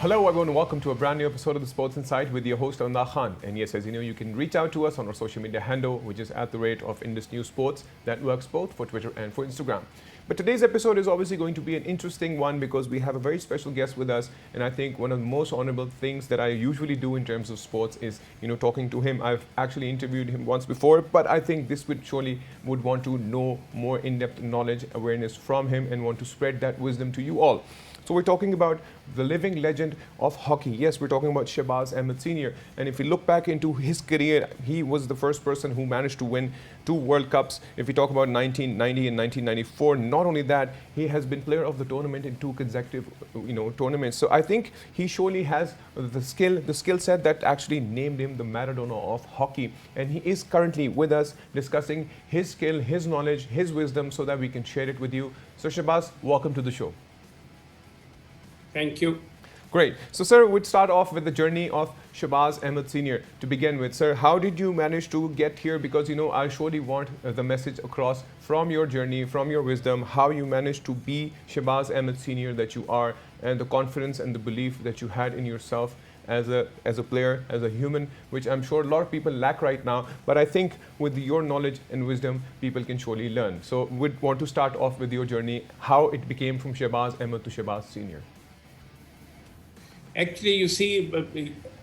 Hello, everyone. Welcome to a brand new episode of the Sports Insight with your host, Alamdar Khan. And yes, as you know, you can reach out to us on our social media handle, which is at the rate of Indus News Sports. That works both for Twitter and for Instagram. But today's episode is obviously going to be an interesting one because we have a very special guest with us. And I think one of the most honorable things that I usually do in terms of sports is, talking to him. I've actually interviewed him once before, but I think this would surely would want to know more in-depth knowledge, awareness from him and want to spread that wisdom to you all. So we're talking about the living legend of hockey. Yes, we're talking about Shahbaz Ahmad Sr. And if we look back into his career, he was the first person who managed to win 2 World Cups. If we talk about 1990 and 1994, not only that, he has been player of the tournament in 2 consecutive, tournaments. So I think he surely has the skill set that actually named him the Maradona of hockey. And he is currently with us discussing his skill, his knowledge, his wisdom so that we can share it with you. So Shahbaz, welcome to the show. Thank you. Great. So, sir, we'd start off with the journey of Shahbaz Ahmad Sr. To begin with, sir, how did you manage to get here? Because, I surely want the message across from your journey, from your wisdom, how you managed to be Shahbaz Ahmad Sr. that you are, and the confidence and the belief that you had in yourself as a player, as a human, which I'm sure a lot of people lack right now. But I think with your knowledge and wisdom, people can surely learn. So, we'd want to start off with your journey, how it became from Shahbaz Ahmad to Shahbaz Sr. Actually, you see,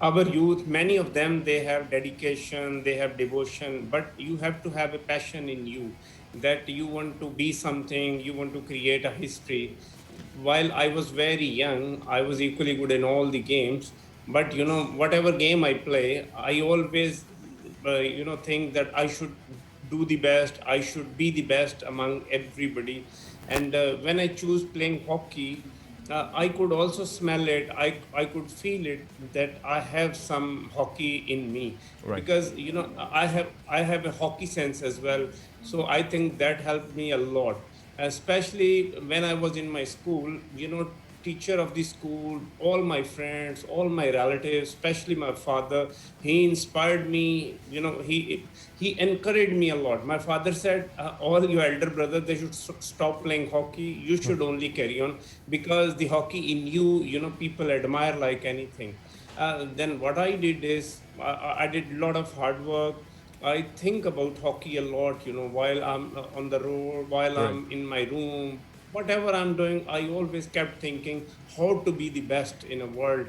our youth, many of them, they have dedication, they have devotion, but you have to have a passion in you that you want to be something, you want to create a history. While I was very young, I was equally good in all the games, but whatever game I play, I always, think that I should do the best, I should be the best among everybody. And when I choose playing hockey, I could also smell it. I could feel it that I have some hockey in me Right. because I have a hockey sense as well. So I think that helped me a lot, especially when I was in my school. Teacher of the school, all my friends, all my relatives, especially my father, he inspired me. He encouraged me a lot. My father said, all your elder brothers, they should stop playing hockey. You should only carry on because the hockey in you, people admire like anything. Then what I did is I did a lot of hard work. I think about hockey a lot, while I'm on the road, while Right. I'm in my room, whatever I'm doing, I always kept thinking how to be the best in a world.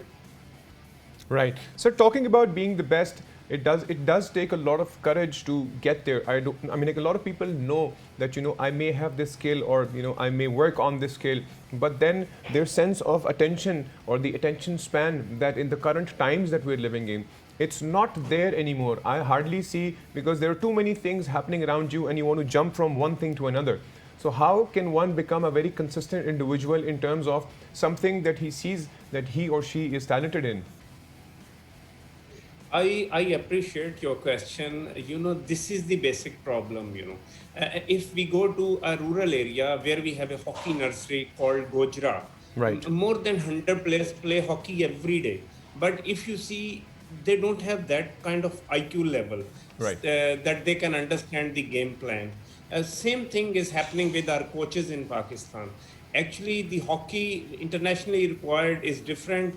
Right. So talking about being the best, it does take a lot of courage to get there. I mean, like a lot of people know that I may have this skill or I may work on this skill, but then their sense of attention or the attention span that in the current times that we're living in, it's not there anymore. I hardly see because there are too many things happening around you and you want to jump from one thing to another. So how can one become a very consistent individual in terms of something that he sees that he or she is talented in? I appreciate your question. This is the basic problem. If we go to a rural area where we have a hockey nursery called Gojra, Right. more than 100 players play hockey every day. But if you see, they don't have that kind of IQ level Right. that they can understand the game plan. Same thing is happening with our coaches in Pakistan. Actually, the hockey internationally required is different.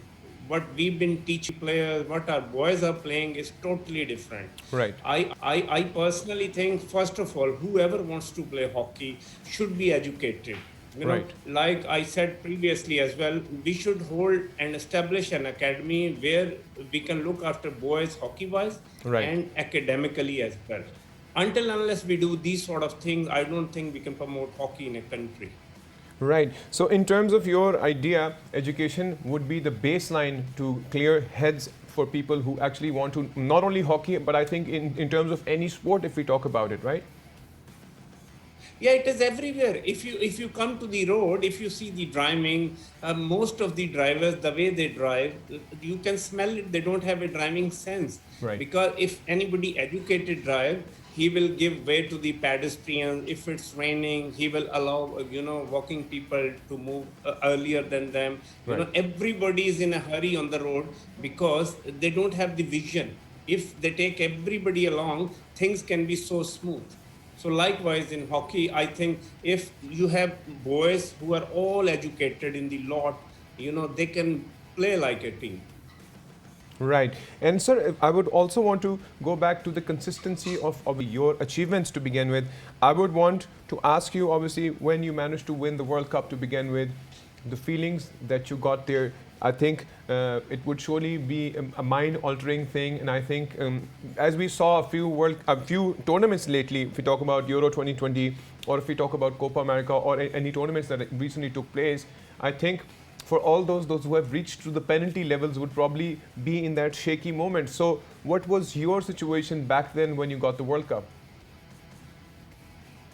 What we've been teaching players, what our boys are playing is totally different. Right. I personally think, first of all, whoever wants to play hockey should be educated. Right. Like I said previously as well, we should hold and establish an academy where we can look after boys hockey wise Right. and academically as well. Until unless we do these sort of things, I don't think we can promote hockey in a country. Right. So, in terms of your idea, education would be the baseline to clear heads for people who actually want to not only hockey, but I think in terms of any sport, if we talk about it, right? Yeah, it is everywhere. If you come to the road, if you see the driving, most of the drivers, the way they drive, you can smell it. They don't have a driving sense. Right. Because if anybody educated drive, he will give way to the pedestrians. If it's raining, he will allow walking people to move earlier than them. Right. Everybody is in a hurry on the road because they don't have the vision. If they take everybody along, things can be so smooth. So likewise in hockey, I think if you have boys who are all educated in the lot, they can play like a team. Right. And sir, I would also want to go back to the consistency of your achievements to begin with. I would want to ask you, obviously, when you managed to win the World Cup to begin with, the feelings that you got there, I think it would surely be a mind-altering thing. And I think, as we saw a few tournaments lately, if we talk about Euro 2020, or if we talk about Copa America, or any tournaments that recently took place, I think for all those who have reached to the penalty levels would probably be in that shaky moment. So, what was your situation back then when you got the World Cup?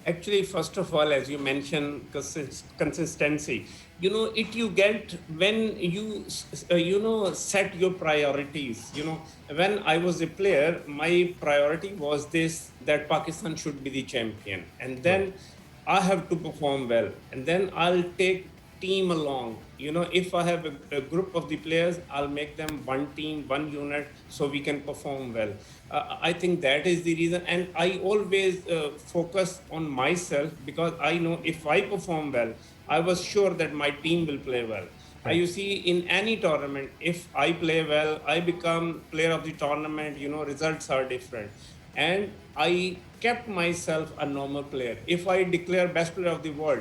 Actually, first of all, as you mentioned, consistency. It you get when you set your priorities. When I was a player, my priority was this: that Pakistan should be the champion, and Right. then I have to perform well, and then I'll take team along. If I have a group of the players, I'll make them one team, one unit, so we can perform well. I think that is the reason, and I always focus on myself, because I know if I perform well, I was sure that my team will play well. Right. You see, in any tournament, if I play well, I become player of the tournament. Results are different, and I kept myself a normal player. If I declare best player of the world,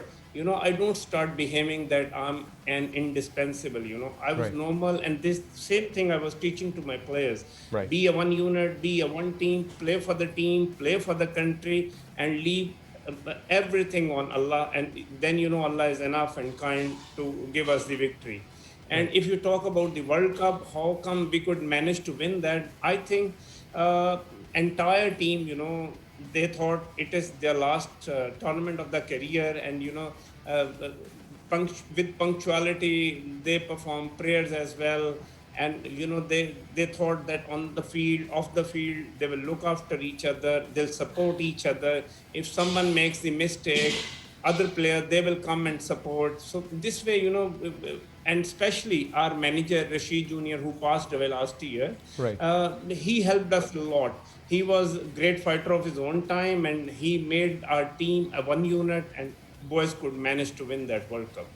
I don't start behaving that I'm an indispensable. I was Right. normal, and this same thing I was teaching to my players: Right. be a one unit, be a one team, play for the team, play for the country, and leave everything on Allah. And then Allah is enough and kind to give us the victory. And Right. if you talk about the World Cup, how come we could manage to win that? I think uh, entire team, they thought it is their last tournament of the career, and with punctuality, they perform prayers as well. And they thought that on the field, off the field, they will look after each other, they'll support each other. If someone makes the mistake, other player, they will come and support. So this way, and especially our manager Rashid Jr., who passed away last year, Right. he helped us a lot. He was a great fighter of his own time, and he made our team a one unit, and boys could manage to win that World Cup.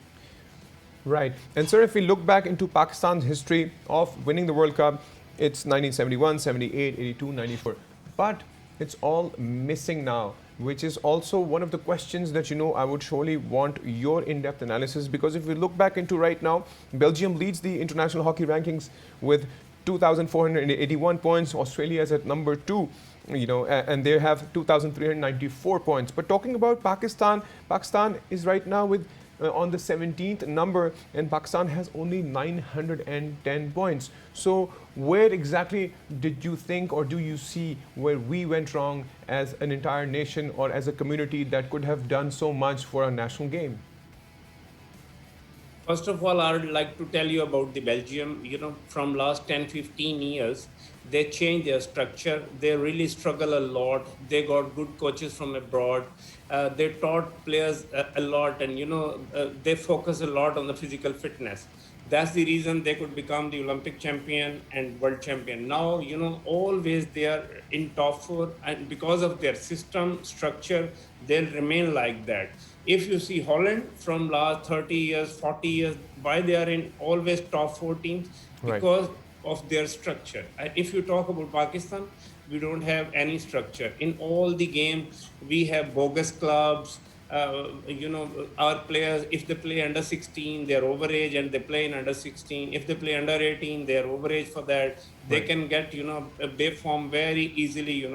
Right. And sir, if we look back into Pakistan's history of winning the World Cup, it's 1971, 78, 82, 94. But it's all missing now, which is also one of the questions that I would surely want your in-depth analysis, because if we look back into right now, Belgium leads the international hockey rankings with 2,481 points. Australia is at number 2, and they have 2,394 points. But talking about Pakistan, Pakistan is right now with on the 17th number, and Pakistan has only 910 points. So where exactly did you think, or do you see where we went wrong as an entire nation or as a community that could have done so much for our national game? First of all, I would like to tell you about the Belgium. From last 10, 15 years, they changed their structure. They really struggle a lot. They got good coaches from abroad. They taught players a lot, and they focus a lot on the physical fitness. That's the reason they could become the Olympic champion and world champion. Now, always they are in top four, and because of their system structure, they'll remain like that. If you see Holland from last 30 years, 40 years, why they are in always top four teams? Right. Because of their structure. If you talk about Pakistan, we don't have any structure. In all the games, we have bogus clubs. Our players, if they play under 16, they're overage and they play in under 16. If they play under 18, they're overage for that. They Right. can get, a bay form very easily,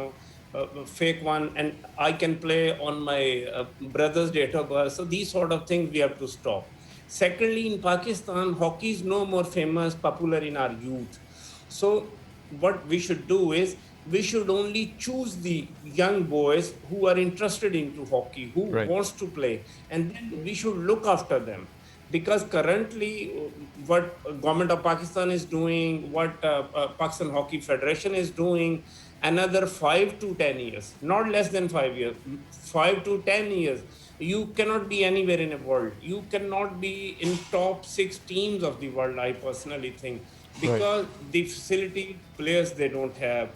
fake one, and I can play on my brother's date of birth. So these sort of things we have to stop. Secondly, in Pakistan, hockey is no more famous, popular in our youth. So what we should do is we should only choose the young boys who are interested into hockey, who Right. wants to play, and then we should look after them. Because currently, what government of Pakistan is doing, what Pakistan Hockey Federation is doing, another 5 to 10 years, not less than 5 years, 5 to 10 years, you cannot be anywhere in the world. You cannot be in top 6 teams of the world, I personally think. Right. because the facility players they don't have.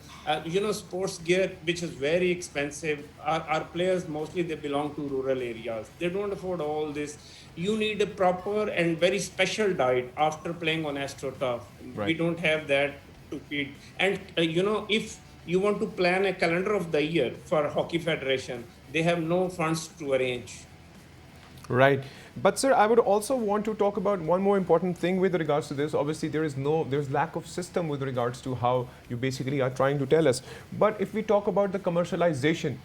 Sports gear which is very expensive. Our players mostly they belong to rural areas. They don't afford all this. You need a proper and very special diet after playing on AstroTurf. We Right. don't have that to feed. And if you want to plan a calendar of the year for Hockey Federation, they have no funds to arrange. Right. But sir, I would also want to talk about one more important thing with regards to this. Obviously, there's lack of system with regards to how you basically are trying to tell us. But if we talk about the commercialization,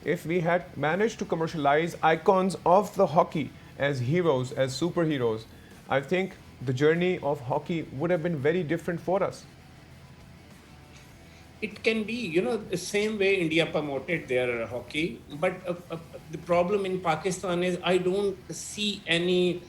if we had managed to commercialize icons of the hockey as heroes, as superheroes, I think the journey of hockey would have been very different for us. It can be, the same way India promoted their hockey. But the problem in Pakistan is I don't see any,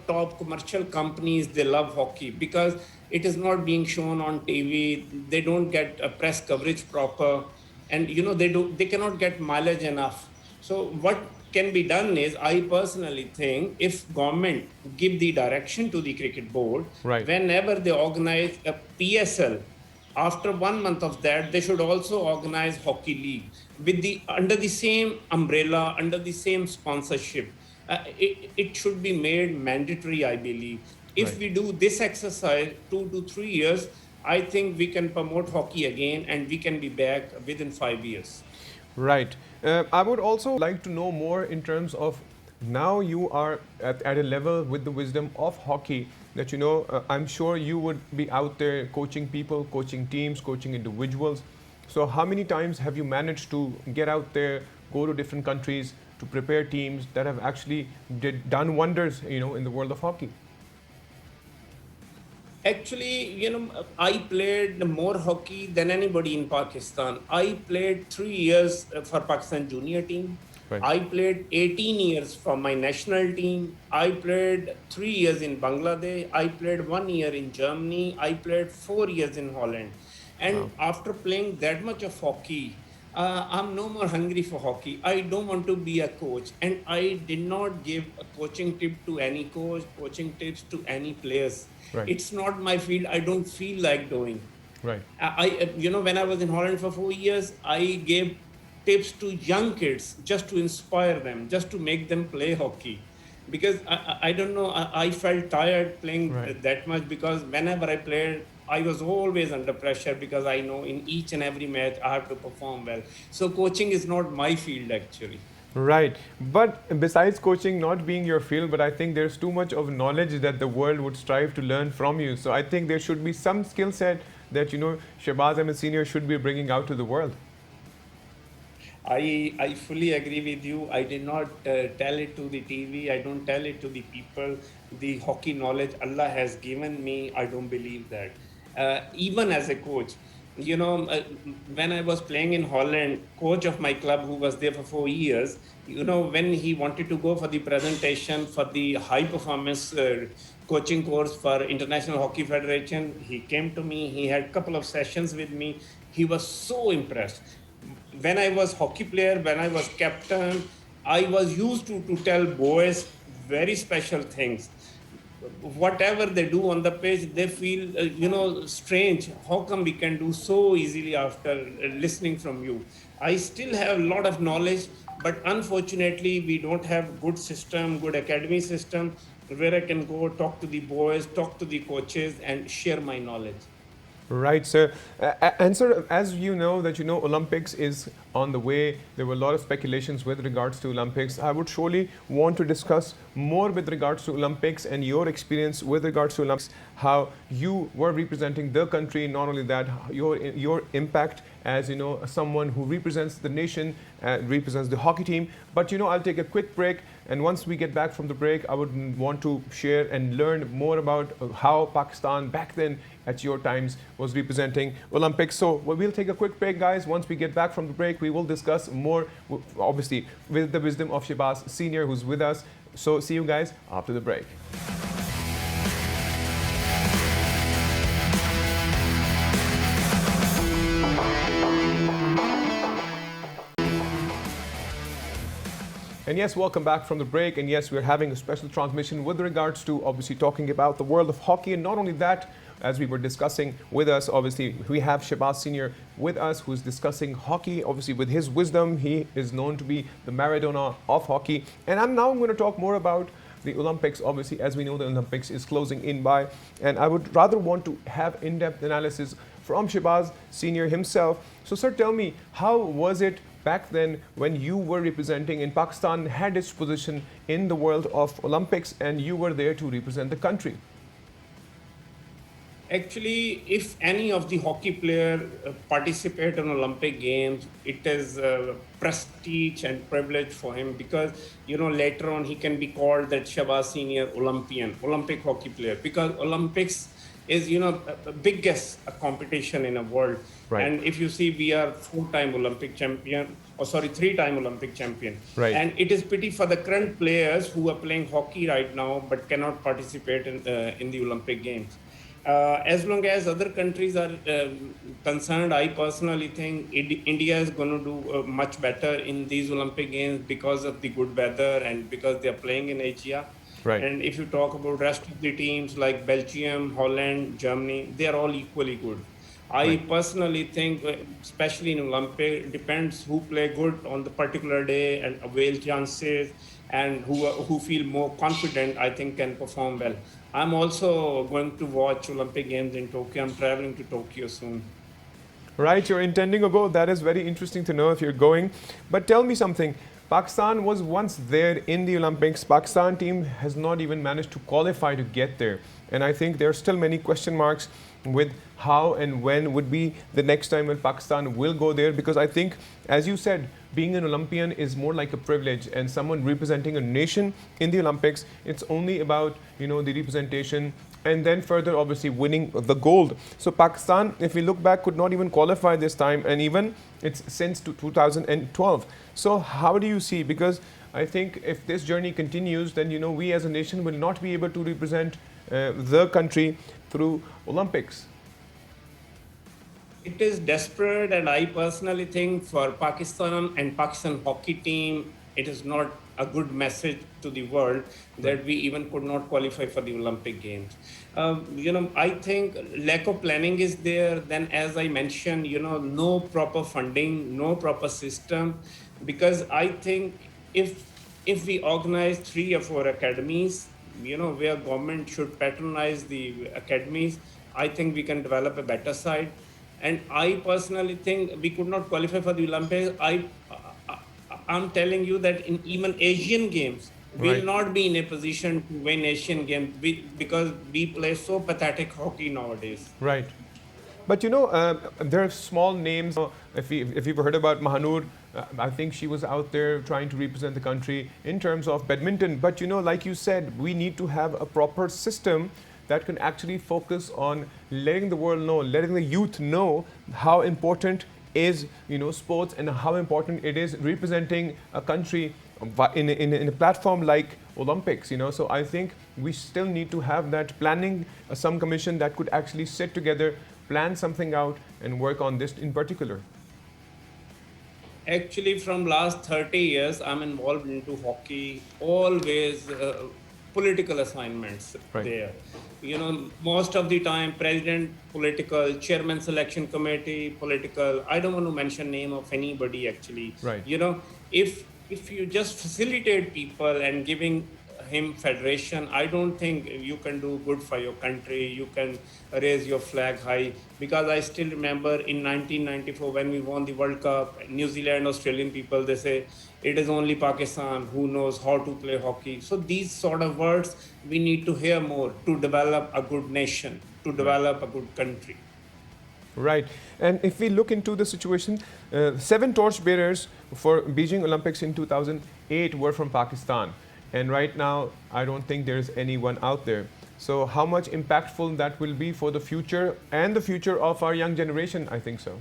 top commercial companies, they love hockey because it is not being shown on TV. They don't get a press coverage proper. And, they cannot get mileage enough. So what can be done is, I personally think if government give the direction to the cricket board, Right. whenever they organize a PSL, after 1 month of that, they should also organize hockey league with the under the same umbrella, under the same sponsorship. It should be made mandatory, I believe. If Right. we do this exercise 2 to 3 years, I think we can promote hockey again and we can be back within 5 years. Right. I would also like to know more in terms of now you are at a level with the wisdom of hockey that I'm sure you would be out there coaching people, coaching teams, coaching individuals. So how many times have you managed to get out there, go to different countries to prepare teams that have actually done wonders, in the world of hockey? Actually, I played more hockey than anybody in Pakistan. I played 3 years for Pakistan junior team. Right. I played 18 years for my national team. I played 3 years in Bangladesh. I played 1 year in Germany. I played 4 years in Holland. And Wow. after playing that much of hockey, I'm no more hungry for hockey. I don't want to be a coach. And I did not give a coaching tip to any coach, coaching tips to any players. Right. It's not my field. I don't feel like doing. Right. When I was in Holland for 4 years, I gave tips to young kids just to inspire them, just to make them play hockey. Because I don't know, I felt tired playing Right. that much because whenever I played, I was always under pressure because I know in each and every match I have to perform well. So coaching is not my field actually. Right. But besides coaching not being your field, but I think there's too much of knowledge that the world would strive to learn from you. So I think there should be some skill set that, Shahbaz Ahmad Senior should be bringing out to the world. I fully agree with you. I did not tell it to the TV. I don't tell it to the people. The hockey knowledge Allah has given me, I don't believe that. Even as a coach, when I was playing in Holland, coach of my club who was there for 4 years, when he wanted to go for the presentation for the high performance coaching course for International Hockey Federation, he came to me. He had a couple of sessions with me. He was so impressed. When I was hockey player, when I was captain, I was used to tell boys very special things. Whatever they do on the pitch, they feel, strange. How come we can do so easily after listening from you? I still have a lot of knowledge, but unfortunately, we don't have good system, good academy system where I can go talk to the boys, talk to the coaches, and share my knowledge. Right, sir. And sir, as you know that Olympics is on the way. There were a lot of speculations with regards to Olympics. I would surely want to discuss more with regards to Olympics and your experience with regards to Olympics, how you were representing the country. Not only that, your impact as someone who represents the nation, represents the hockey team. But I'll take a quick break, and once we get back from the break, I would want to share and learn more about how Pakistan back then at your times was representing Olympics. So we'll take a quick break, guys. Once we get back from the break, we will discuss more, obviously, with the wisdom of Shahbaz Senior, who's with us. So see you guys after the break. And yes, welcome back from the break. And yes, we're having a special transmission with regards to obviously talking about the world of hockey. And not only that, as we were discussing with us, obviously, we have Shahbaz Senior with us, who's discussing hockey. Obviously, with his wisdom, he is known to be the Maradona of hockey. And I'm going to talk more about the Olympics. Obviously, as we know, the Olympics is closing in by, and I would rather want to have in-depth analysis from Shahbaz Senior himself. So, sir, tell me, how was it back then when you were representing in Pakistan, had its position in the world of Olympics, and you were there to represent the country? Actually, if any of the hockey player participate in Olympic Games, it is prestige and privilege for him, because later on he can be called that Shahbaz Senior Olympian, Olympic hockey player, because Olympics is the biggest competition in the world. Right. And if you see, we are 4-time Olympic champion, or sorry, 3-time Olympic champion. Right. And it is pity for the current players who are playing hockey right now but cannot participate in the Olympic Games. As long as other countries are concerned, I personally think India is going to do much better in these Olympic Games because of the good weather and because they are playing in Asia. Right. And if you talk about rest of the teams like Belgium, Holland, Germany, they are all equally good. I personally think, especially in Olympic, depends who play good on the particular day and avail chances, and who feel more confident, I think, can perform well. I'm also going to watch Olympic Games in Tokyo. I'm traveling to Tokyo soon. Right, you're intending to go. That is very interesting to know if you're going. But tell me something. Pakistan was once there in the Olympics. Pakistan team has not even managed to qualify to get there. And I think there are still many question marks with how and when would be the next time when Pakistan will go there. Because I think, as you said, being an Olympian is more like a privilege, and someone representing a nation in the Olympics, it's only about, the representation and then further obviously winning the gold. So Pakistan, if we look back, could not even qualify this time, and even it's since 2012. So how do you see? Because I think if this journey continues, then we as a nation will not be able to represent the country through Olympics. It is desperate, and I personally think for Pakistan and Pakistan hockey team, it is not a good message to the world that we even could not qualify for the Olympic Games. I think lack of planning is there. Then, as I mentioned, no proper funding, no proper system. Because I think if we organize 3 or 4 academies, where government should patronize the academies, I think we can develop a better side. And I personally think we could not qualify for the Olympics. I'm telling you that in even Asian Games, we will not be in a position to win Asian Games because we play so pathetic hockey nowadays. Right. But there are small names. If you've heard about Mahanur, I think she was out there trying to represent the country in terms of badminton. But like you said, we need to have a proper system that can actually focus on letting the world know, letting the youth know how important is sports and how important it is representing a country in a platform like Olympics. So I think we still need to have that planning, some commission that could actually sit together, plan something out, and work on this in particular. Actually, from last 30 years, I'm involved into hockey, always political assignments there. Most of the time, president, political, chairman selection committee, political. I don't want to mention name of anybody actually. Right. If you just facilitate people and giving him federation, I don't think you can do good for your country. You can raise your flag high, because I still remember in 1994 when we won the World Cup, New Zealand, Australian people, they say it is only Pakistan who knows how to play hockey. So these sort of words we need to hear more to develop a good nation, to develop a good country. Right. And if we look into the situation, 7 torchbearers for Beijing Olympics in 2008 were from Pakistan. And right now, I don't think there's anyone out there. So how much impactful that will be for the future and the future of our young generation, I think so.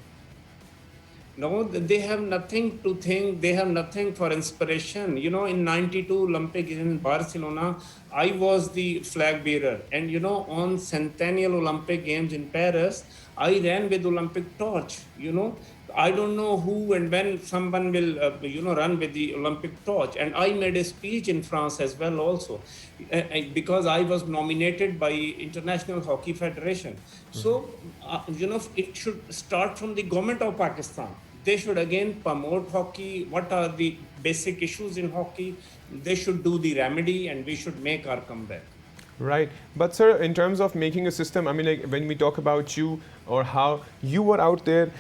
No, they have nothing to think. They have nothing for inspiration. In 92 Olympics in Barcelona, I was the flag bearer. And, on Centennial Olympic Games in Paris, I ran with Olympic torch. I don't know who and when someone will, run with the Olympic torch. And I made a speech in France as well, also, because I was nominated by International Hockey Federation. So, it should start from the government of Pakistan. They should again promote hockey. What are the basic issues in hockey? They should do the remedy, and we should make our comeback. Right. But sir, in terms of making a system, I mean, like when we talk about you or how you were out there,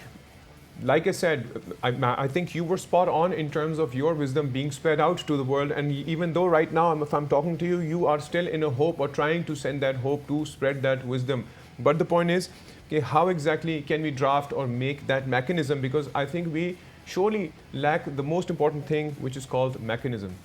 like I said, I think you were spot on in terms of your wisdom being spread out to the world. And even though right now, if I'm talking to you, you are still in a hope or trying to send that hope to spread that wisdom. But the point is, okay, how exactly can we draft or make that mechanism? Because I think we surely lack the most important thing, which is called mechanism.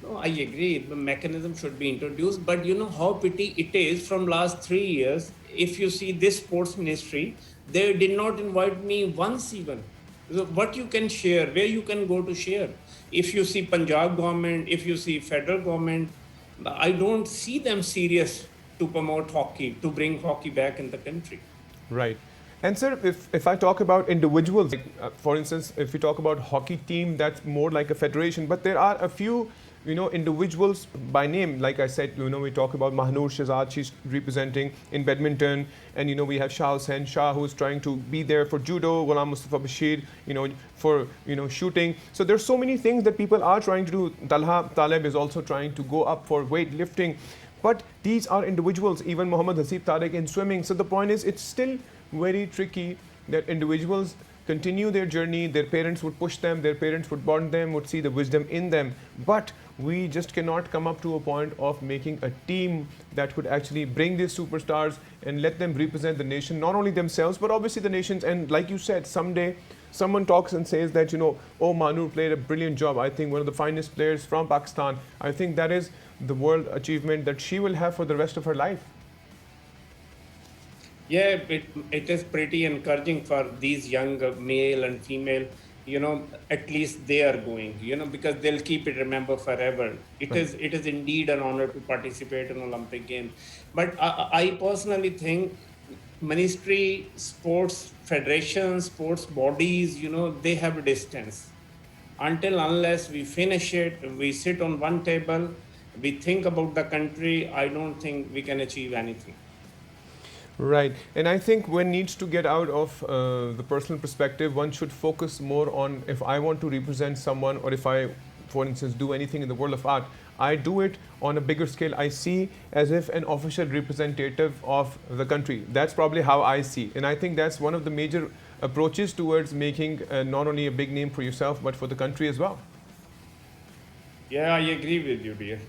No, I agree. The mechanism should be introduced, but you know how pity it is from last 3 years. If you see this sports ministry, they did not invite me once even. So what you can share, where you can go to share. If you see Punjab government, if you see federal government, I don't see them serious to promote hockey, to bring hockey back in the country. Right. And sir, if I talk about individuals, like, for instance, if we talk about hockey team, that's more like a federation. But there are a few, individuals by name. Like I said, we talk about Mahnoor Shahzad, she's representing in badminton. And, we have Shah Hussain Shah, who's trying to be there for judo, Ghulam Mustafa Bashir, for, shooting. So there's so many things that people are trying to do. Talha Taleb is also trying to go up for weightlifting. But these are individuals, even Muhammad Hasib Tariq in swimming. So the point is, it's still very tricky that individuals continue their journey. Their parents would push them, their parents would bond them, would see the wisdom in them. But we just cannot come up to a point of making a team that could actually bring these superstars and let them represent the nation, not only themselves, but obviously the nations. And like you said, someday someone talks and says that, oh, Mahnoor played a brilliant job. I think one of the finest players from Pakistan. I think that is the world achievement that she will have for the rest of her life. Yeah, it is pretty encouraging for these young male and female, at least they are going, because they'll keep it remember forever. It is indeed an honor to participate in Olympic Games. But I personally think ministry, sports federations, sports bodies, they have a distance. Unless we finish it, we sit on one table, we think about the country, I don't think we can achieve anything. Right. And I think one needs to get out of the personal perspective. One should focus more on, if I want to represent someone, or if I, for instance, do anything in the world of art, I do it on a bigger scale. I see as if an official representative of the country. That's probably how I see. And I think that's one of the major approaches towards making not only a big name for yourself, but for the country as well. Yeah, I agree with you, dear.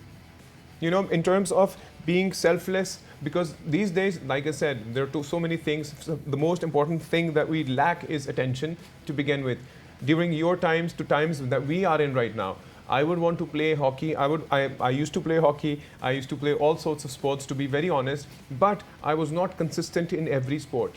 In terms of being selfless, because these days, like I said, there are so many things. So the most important thing that we lack is attention to begin with. During your times to times that we are in right now, I would want to play hockey. I used to play hockey. I used to play all sorts of sports, to be very honest. But I was not consistent in every sport,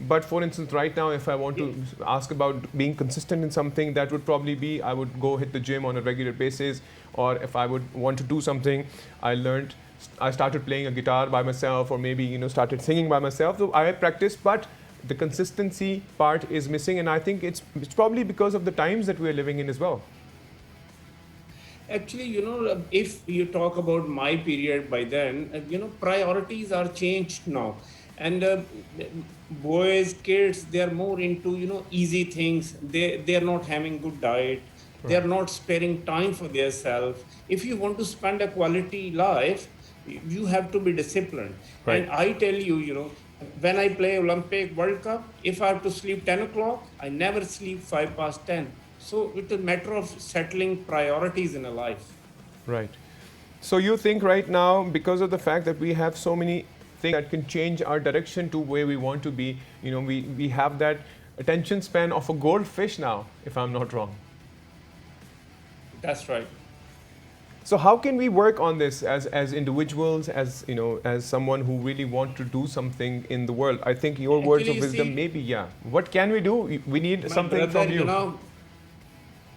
But for instance, right now, if I want to ask about being consistent in something, that would probably be I would go hit the gym on a regular basis. Or if I would want to do something, I started playing a guitar by myself, or maybe, started singing by myself. So I practice, but the consistency part is missing. And I think it's probably because of the times that we're living in as well. Actually, if you talk about my period by then, priorities are changed now. And boys, kids, they are more into, easy things. They are not having good diet. They are not sparing time for themselves. If you want to spend a quality life, you have to be disciplined. Right. And I tell you, when I play Olympic World Cup, if I have to sleep 10 o'clock, I never sleep 5 past 10. So it's a matter of settling priorities in a life. Right. So you think right now, because of the fact that we have so many things that can change our direction to where we want to be, we have that attention span of a goldfish now, if I'm not wrong. That's right. So how can we work on this as individuals, as someone who really want to do something in the world? I think your words of wisdom, maybe, yeah. What can we do? We need something from you.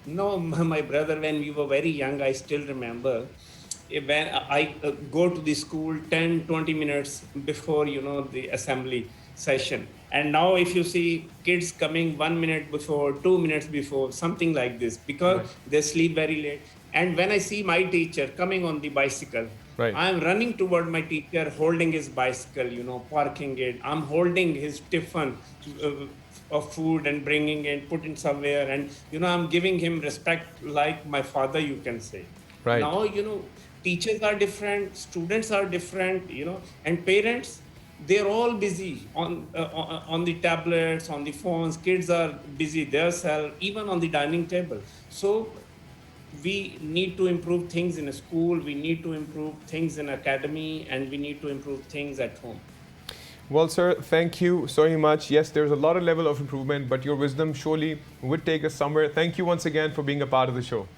No, my brother, when we were very young, I still remember when I go to the school 10, 20 minutes before, the assembly session. And now if you see kids coming 1 minute before, 2 minutes before, something like this, because Right. they sleep very late. And when I see my teacher coming on the bicycle, Right. I'm running toward my teacher, holding his bicycle, parking it. I'm holding his tiffin of food and bringing it, putting somewhere. And, I'm giving him respect like my father, you can say. Right. Now, teachers are different, students are different, and parents, they're all busy on the tablets, on the phones. Kids are busy themselves, even on the dining table. So we need to improve things in a school, we need to improve things in academy, and we need to improve things at home. Well, sir, thank you so much. Yes, there's a lot of level of improvement, but your wisdom surely would take us somewhere. Thank you once again for being a part of the show.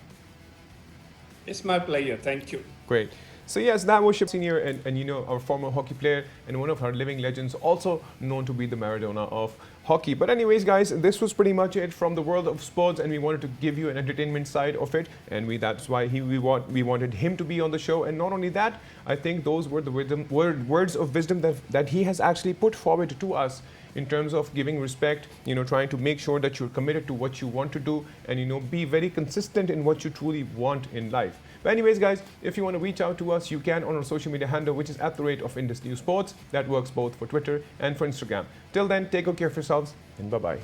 It's my pleasure. Thank you. Great. So yes, that was Shahbaz Senior, and our former hockey player and one of our living legends, also known to be the Maradona of hockey. But anyways, guys, this was pretty much it from the world of sports, and we wanted to give you an entertainment side of it, and that's why we wanted him to be on the show. And not only that, I think those were the words of wisdom that he has actually put forward to us in terms of giving respect, trying to make sure that you're committed to what you want to do, and be very consistent in what you truly want in life. But anyways, guys, if you want to reach out to us, you can on our social media handle, which is @Indus News Sports. That works both for Twitter and for Instagram. Till then, take good care of yourselves, and bye-bye.